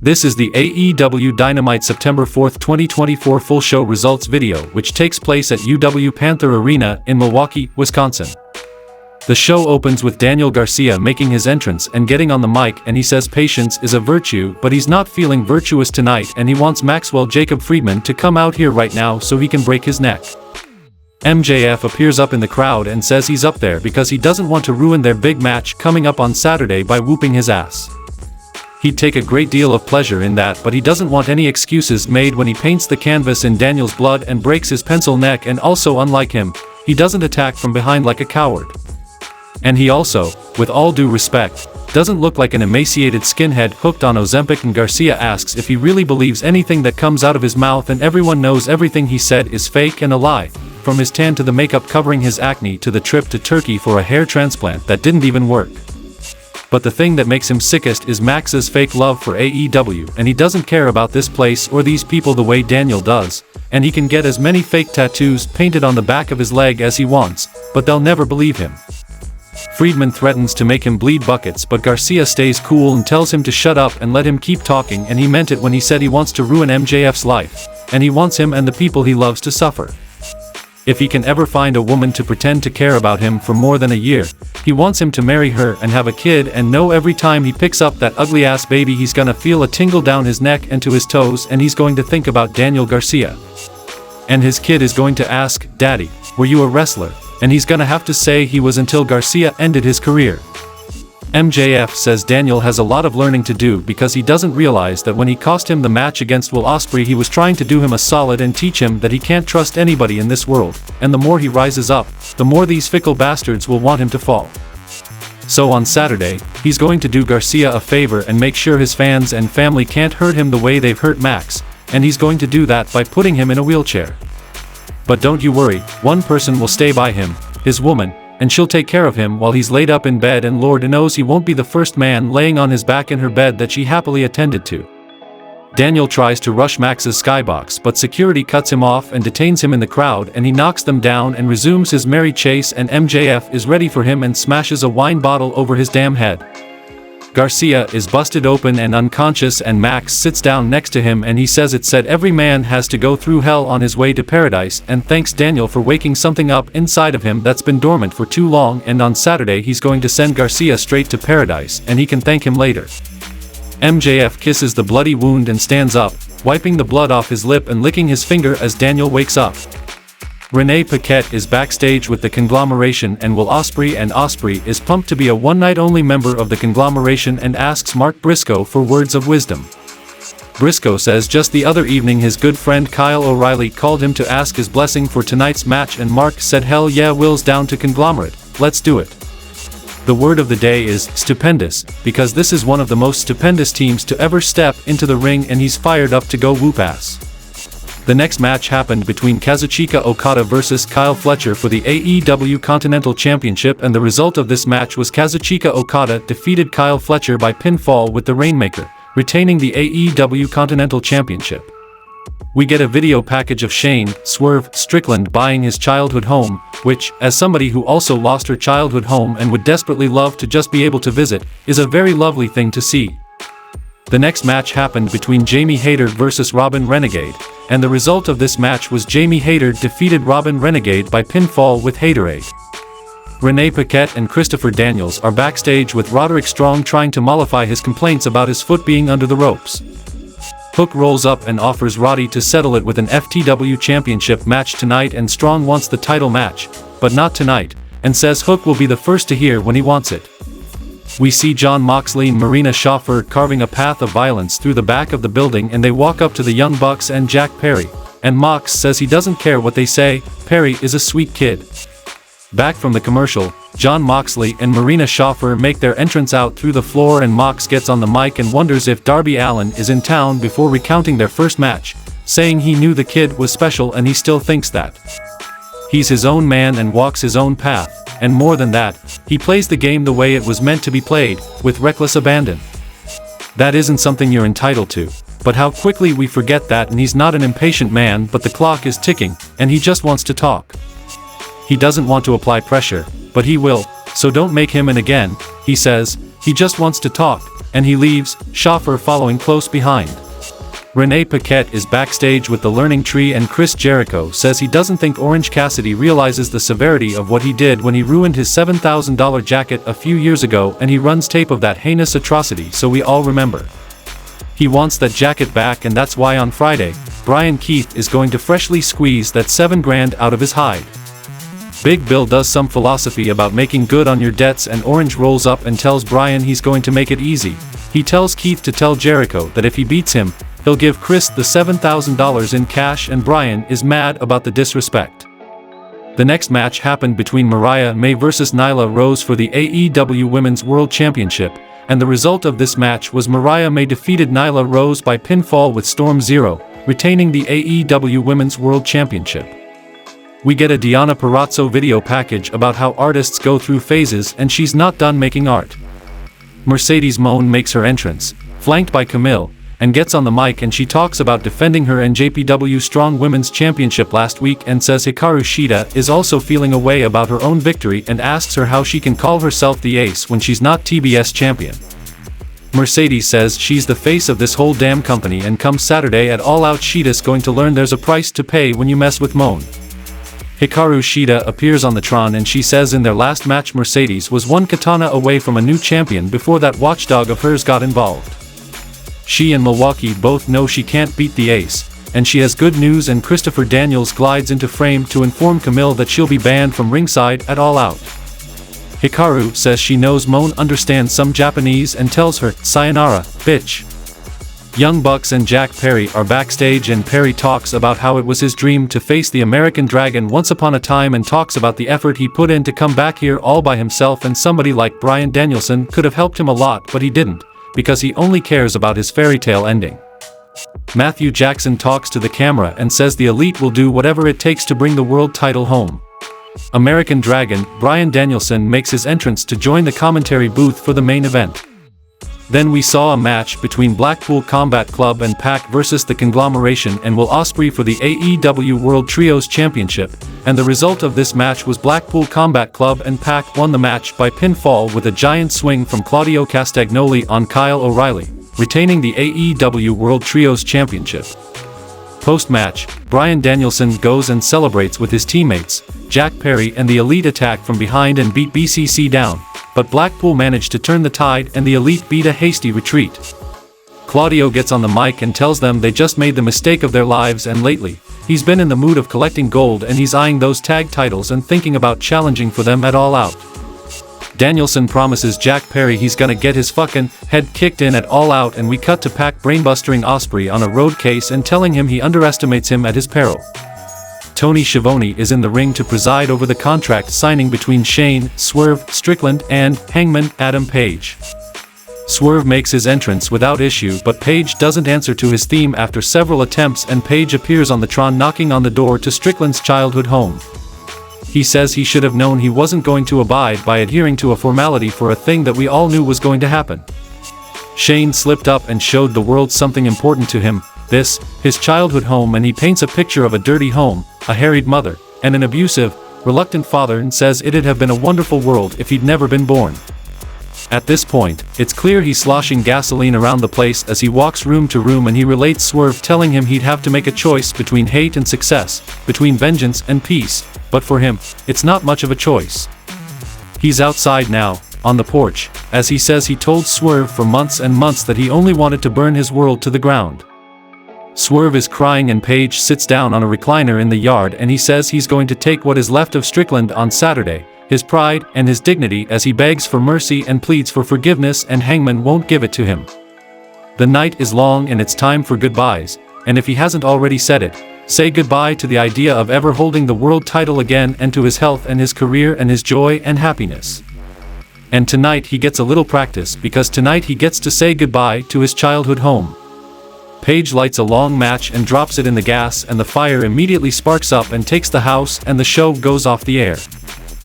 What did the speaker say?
This is the AEW Dynamite September 4, 2024 full show results video which takes place at UW Panther Arena in Milwaukee, Wisconsin. The show opens with Daniel Garcia making his entrance and getting on the mic, and he says patience is a virtue, but he's not feeling virtuous tonight and he wants Maxwell Jacob Friedman to come out here right now so he can break his neck. MJF appears up in the crowd and says he's up there because he doesn't want to ruin their big match coming up on Saturday by whooping his ass. He'd take a great deal of pleasure in that, but he doesn't want any excuses made when he paints the canvas in Daniel's blood and breaks his pencil neck, and also, unlike him, he doesn't attack from behind like a coward. And he also, with all due respect, doesn't look like an emaciated skinhead hooked on Ozempic. And Garcia asks if he really believes anything that comes out of his mouth, and everyone knows everything he said is fake and a lie, from his tan to the makeup covering his acne to the trip to Turkey for a hair transplant that didn't even work. But the thing that makes him sickest is Max's fake love for AEW, and he doesn't care about this place or these people the way Daniel does, and he can get as many fake tattoos painted on the back of his leg as he wants, but they'll never believe him. Friedman threatens to make him bleed buckets, but Garcia stays cool and tells him to shut up and let him keep talking, and he meant it when he said he wants to ruin MJF's life, and he wants him and the people he loves to suffer. If he can ever find a woman to pretend to care about him for more than a year, he wants him to marry her and have a kid, and know every time he picks up that ugly-ass baby he's gonna feel a tingle down his neck and to his toes, and he's going to think about Daniel Garcia. And his kid is going to ask, "Daddy, were you a wrestler?" And he's gonna have to say he was until Garcia ended his career. MJF says Daniel has a lot of learning to do because he doesn't realize that when he cost him the match against Will Ospreay, he was trying to do him a solid and teach him that he can't trust anybody in this world, and the more he rises up, the more these fickle bastards will want him to fall. So on Saturday, he's going to do Garcia a favor and make sure his fans and family can't hurt him the way they've hurt Max, and he's going to do that by putting him in a wheelchair. But don't you worry, one person will stay by him, his woman, and she'll take care of him while he's laid up in bed, and Lord knows he won't be the first man laying on his back in her bed that she happily attended to. Daniel tries to rush Max's skybox, but security cuts him off and detains him in the crowd, and he knocks them down and resumes his merry chase, and MJF is ready for him and smashes a wine bottle over his damn head. Garcia is busted open and unconscious, and Max sits down next to him, and he says it said every man has to go through hell on his way to paradise, and thanks Daniel for waking something up inside of him that's been dormant for too long, and on Saturday he's going to send Garcia straight to paradise, and he can thank him later. MJF kisses the bloody wound and stands up, wiping the blood off his lip and licking his finger as Daniel wakes up. Renee Paquette is backstage with the Conglomeration, and Will Ospreay, and Ospreay is pumped to be a one-night-only member of the Conglomeration and asks Mark Briscoe for words of wisdom. Briscoe says just the other evening his good friend Kyle O'Reilly called him to ask his blessing for tonight's match, and Mark said hell yeah, Will's down to Conglomerate, let's do it. The word of the day is stupendous, because this is one of the most stupendous teams to ever step into the ring, and he's fired up to go whoop ass. The next match happened between Kazuchika Okada versus Kyle Fletcher for the AEW Continental Championship, and the result of this match was Kazuchika Okada defeated Kyle Fletcher by pinfall with the Rainmaker, retaining the AEW Continental Championship. We get a video package of Shane, Swerve, Strickland buying his childhood home, which, as somebody who also lost her childhood home and would desperately love to just be able to visit, is a very lovely thing to see. The next match happened between Jamie Hayter versus Robin Renegade, and the result of this match was Jamie Hayter defeated Robin Renegade by pinfall with Haterade. Renee Paquette and Christopher Daniels are backstage with Roderick Strong trying to mollify his complaints about his foot being under the ropes. Hook rolls up and offers Roddy to settle it with an FTW championship match tonight, and Strong wants the title match, but not tonight, and says Hook will be the first to hear when he wants it. We see Jon Moxley and Marina Shafir carving a path of violence through the back of the building, and they walk up to the Young Bucks and Jack Perry, and Mox says he doesn't care what they say, Perry is a sweet kid. Back from the commercial, Jon Moxley and Marina Shafir make their entrance out through the floor, and Mox gets on the mic and wonders if Darby Allin is in town before recounting their first match, saying he knew the kid was special and he still thinks that. He's his own man and walks his own path, and more than that, he plays the game the way it was meant to be played, with reckless abandon. That isn't something you're entitled to, but how quickly we forget that, and he's not an impatient man, but the clock is ticking, and he just wants to talk. He doesn't want to apply pressure, but he will, so don't make him in again, he says. He just wants to talk, and he leaves, Schaffer following close behind. Renee Paquette is backstage with the Learning Tree, and Chris Jericho says he doesn't think Orange Cassidy realizes the severity of what he did when he ruined his $7,000 jacket a few years ago, and he runs tape of that heinous atrocity so we all remember. He wants that jacket back, and that's why on Friday, Brian Keith is going to freshly squeeze that $7,000 out of his hide. Big Bill does some philosophy about making good on your debts, and Orange rolls up and tells Brian he's going to make it easy. He tells Keith to tell Jericho that if he beats him, he'll give Chris the $7,000 in cash, and Brian is mad about the disrespect. The next match happened between Mariah May vs Nyla Rose for the AEW Women's World Championship, and the result of this match was Mariah May defeated Nyla Rose by pinfall with Storm Zero, retaining the AEW Women's World Championship. We get a Deonna Purrazzo video package about how artists go through phases, and she's not done making art. Mercedes Moné makes her entrance, flanked by Camille, and gets on the mic, and she talks about defending her NJPW Strong Women's Championship last week, and says Hikaru Shida is also feeling a way about her own victory, and asks her how she can call herself the ace when she's not TBS champion. Mercedes says she's the face of this whole damn company, and come Saturday at All Out, Shida's going to learn there's a price to pay when you mess with Moné. Hikaru Shida appears on the Tron, and she says in their last match Mercedes was one katana away from a new champion before that watchdog of hers got involved. She and Milwaukee both know she can't beat the ace, and she has good news, and Christopher Daniels glides into frame to inform Camille that she'll be banned from ringside at All Out. Hikaru says she knows Moné understands some Japanese and tells her, "Sayonara, bitch." Young Bucks and Jack Perry are backstage, and Perry talks about how it was his dream to face the American Dragon once upon a time, and talks about the effort he put in to come back here all by himself, and somebody like Bryan Danielson could have helped him a lot, but he didn't, because he only cares about his fairy tale ending. Matthew Jackson talks to the camera and says the Elite will do whatever it takes to bring the world title home. American Dragon, Bryan Danielson, makes his entrance to join the commentary booth for the main event. Then we saw a match between Blackpool Combat Club and PAC versus the Conglomeration and Will Ospreay for the AEW World Trios Championship, and the result of this match was Blackpool Combat Club and PAC won the match by pinfall with a giant swing from Claudio Castagnoli on Kyle O'Reilly, retaining the AEW World Trios Championship. Post-match, Bryan Danielson goes and celebrates with his teammates. Jack Perry and the Elite attack from behind and beat BCC down, but Blackpool managed to turn the tide, and the Elite beat a hasty retreat. Claudio gets on the mic and tells them they just made the mistake of their lives, and lately, he's been in the mood of collecting gold, and he's eyeing those tag titles and thinking about challenging for them at All Out. Danielson promises Jack Perry he's gonna get his fucking head kicked in at All Out, and we cut to PAC brainbustering Ospreay on a road case and telling him he underestimates him at his peril. Tony Schiavone is in the ring to preside over the contract signing between Shane, Swerve, Strickland, and Hangman, Adam Page. Swerve makes his entrance without issue, but Page doesn't answer to his theme after several attempts, and Page appears on the Tron knocking on the door to Strickland's childhood home. He says he should have known he wasn't going to abide by adhering to a formality for a thing that we all knew was going to happen. Shane slipped up and showed the world something important to him, his childhood home, and he paints a picture of a dirty home, a harried mother, and an abusive, reluctant father, and says it'd have been a wonderful world if he'd never been born. At this point, it's clear he's sloshing gasoline around the place as he walks room to room, and he relates Swerve telling him he'd have to make a choice between hate and success, between vengeance and peace, but for him, it's not much of a choice. He's outside now, on the porch, as he says he told Swerve for months and months that he only wanted to burn his world to the ground. Swerve is crying, and Page sits down on a recliner in the yard, and he says he's going to take what is left of Strickland on Saturday, his pride and his dignity, as he begs for mercy and pleads for forgiveness, and Hangman won't give it to him. The night is long, and it's time for goodbyes, and if he hasn't already said it, say goodbye to the idea of ever holding the world title again, and to his health and his career and his joy and happiness. And tonight he gets a little practice, because tonight he gets to say goodbye to his childhood home. Page lights a long match and drops it in the gas, and the fire immediately sparks up and takes the house, and the show goes off the air.